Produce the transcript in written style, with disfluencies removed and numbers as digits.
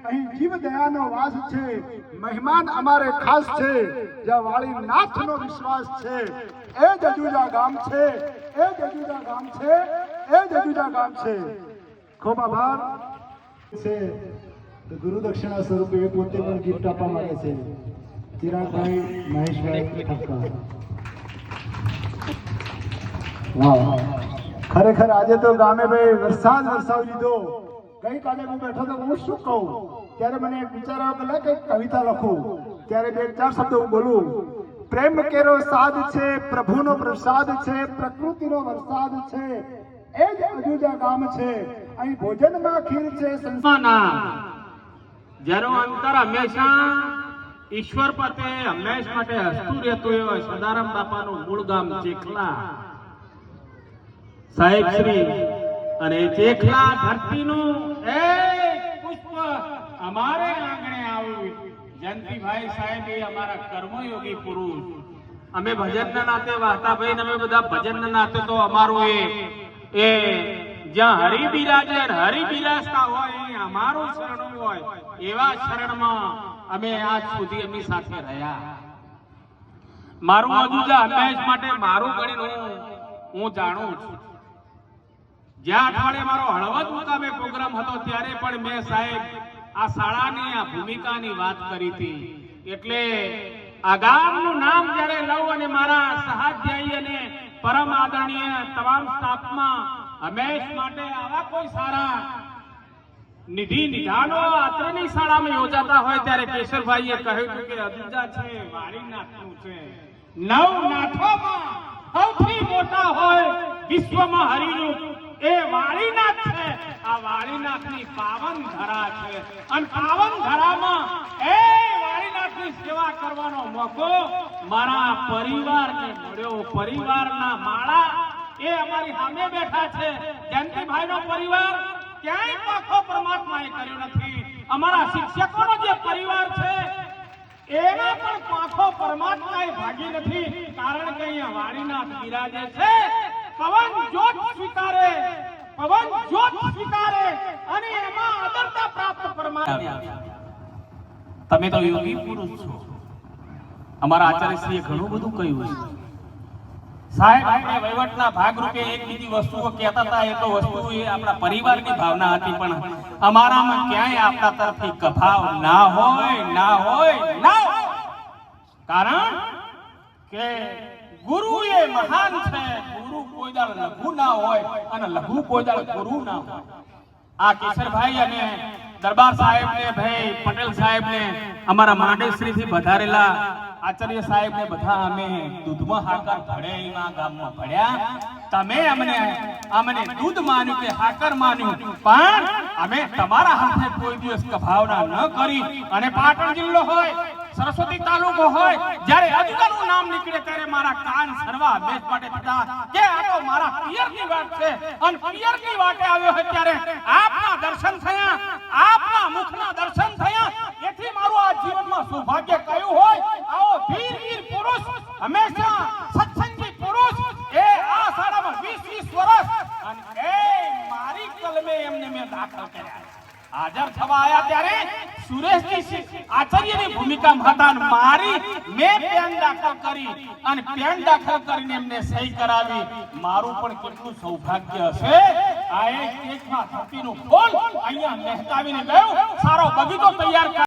અહીં જીવ દયાનો વાસ છે, મહેમાન અમારે ખાસ છે, જ્યાં વાળી નાથનો વિશ્વાસ છે, એ જજુજા ગામ છે, એ જજુજા ગામ છે, એ જજુજા ગામ છે. ખૂબ આભાર છે. ગુરુ દક્ષિણા સ્વરૂપે પોતે પણ ગિફ્ટ આપવા માંગે છે. ચિરાગભાઈ મહેશભાઈ ઠક્કર. વાહ, ખરેખર આજે તો ગામે ભાઈ વરસાદ વરસાવી દીધો. ગઈકાલે હું બેઠો તો હું શું કહું, ત્યારે મને એક વિચાર આવ્યો કે કવિતા લખું. ત્યારે બે ચાર શબ્દો હું બોલું. પ્રેમ કેરો સાદ છે, પ્રભુનો પ્રસાદ છે, પ્રકૃતિનો વરસાદ છે, એ જ અજુજા ગામ છે. અહીં ભોજનમાં ખીર છે, સંસ્કારના જેનું અંતર હંમેશા ઈશ્વર પતે હંમેશ માટે હસતું રહેતું હોય સદારામ બાપાનું મૂળ ગામ ચેખલા સાહેબ શ્રી. અને ચેખલા ધરતીનું એક પુષ્પ અમારે આંગણે આવ્યું. જયંતિભાઈ સાહેબ એ અમારા કર્મયોગી પુરુષ. અમે ભજનના નાતે વાહતા ભાઈ અમે બધા ભજનના નાતે તો અમારું એ જ્યાં હરિ બિરાજે હરિ બિરાજતા હોય એ અમારું શરણ હોય એવા શરણમાં અમે આજ સુધી એમની સાથે રહ્યા. મારું અજુજા હંમેશ માટે મારું ગણીને હું જાણું છું. જ્યાં અઠવાડિયે મારો હળવદ મુકામે પ્રોગ્રામ હતો ત્યારે પણ મેં સાહેબ આ શાળાની આ ભૂમિકાની વાત કરી હતી. એટલે આ ગામનું નામ જ્યારે લઉં અને મારા સહાધ્યાયી અને પરમ આદરણીય તમામ સ્ટાફમાં હંમેશ માટે આવા કોઈ સારા નિધિ નિધાનો અત્રેની શાળામાં યોજાતા હોય ત્યારે કેશરભાઈએ કહ્યું કે અજુજા છે વાળીનાથનું છે. નવ નાથોમાં સૌથી મોટા હોય વિશ્વમાં હરિનું એ વાળીનાથ છે. આ વાળીનાથની પાવન ધરા છે અને પાવન ધરામાં એ વાળીનાથની સેવા કરવાનો મોકો મારા પરિવારને મળ્યો. પરિવારના માળા એ અમારી સામે બેઠા છે. જયંતિભાઈનો પરિવાર ક્યાંય પાખો પરમાત્માએ કર્યો નથી. અમારા શિક્ષકોનો જે પરિવાર છે એના પણ પાખો પરમાત્માએ ભાગી નથી. કારણ કે અહીંયા વાળીનાથ બિરાજે છે. પવન જ્યોત સ્વીકારે, પવન જ્યોત સ્વીકારે અને એમાં આદરતા પ્રાપ્ત પરમાત્મા. તમે તો યોગી પુરુષ છો. અમારા આચાર્યશ્રીએ ઘણું બધું કહ્યું છે સાહેબ. આપણે વહીવટના ભાગરૂપે એક બીજી વસ્તુઓ કહેતા હતા. એ તો વસ્તુ એ આપણા પરિવારની ભાવના હતી, પણ અમારામાં ક્યાંય આપણા તરફથી કભાવ ના હોય, ના હોય, ના હોય. કારણ કે ગુરુ એ મહાન છે. ગુરુ કોઈ દાળ લઘુ ના હોય અને લઘુ કોઈ દાળ ગુરુ ના હોય. આ કેશરભાઈ અને દરબાર સાહેબ ને ભાઈ પટેલ સાહેબ ને અમારા માંડેશ્રી થી વધારેલા આચાર્ય સાહેબ ને બધા અમે દૂધમાં હાકર ભળેમાં ગામમાં ભળ્યા. તમે અમને દૂધ માન્યું કે હાકર માન્યું, પણ અમે તમારા હાથે કોઈ દિવસ કભાવના ન કરી. અને પાટણ જિલ્લો હોય, સરસ્વતી તાલુકો હોય, જ્યારે અજગરનું નામ નીકળે ત્યારે મારા કાન સરવા હંમેશ માટે થતા કે આ તો મારા પિયરની વાત છે. અને પિયરની વાટે આવ્યો હોય ત્યારે આપના દર્શન થયા, આપના મુખના દર્શન થયા. એથી મારું આ જીવનમાં સૌભાગ્ય કયું હોય. આવો વીર વીર પુરુષ, હંમેશા સત્સંગી પુરુષ એ આ શાળામાં 20 વર્ષ અને એ મારી કલમે એમને મેં દાખલ કર્યા. હાજર થવા આયા ત્યારે સુરેશજી આચાર્યની ભૂમિકા હતા. મારી મેં પેન દાખલ કરી અને પેન દાખલ કરીને એમને સહી કરાવી. મારું પણ કેટલું સૌભાગ્ય હશે. આ એક કેકમાં ધરતીનું ફૂલ અહીંયા મહેકાવીને ગયું. સારો બગીચો તૈયાર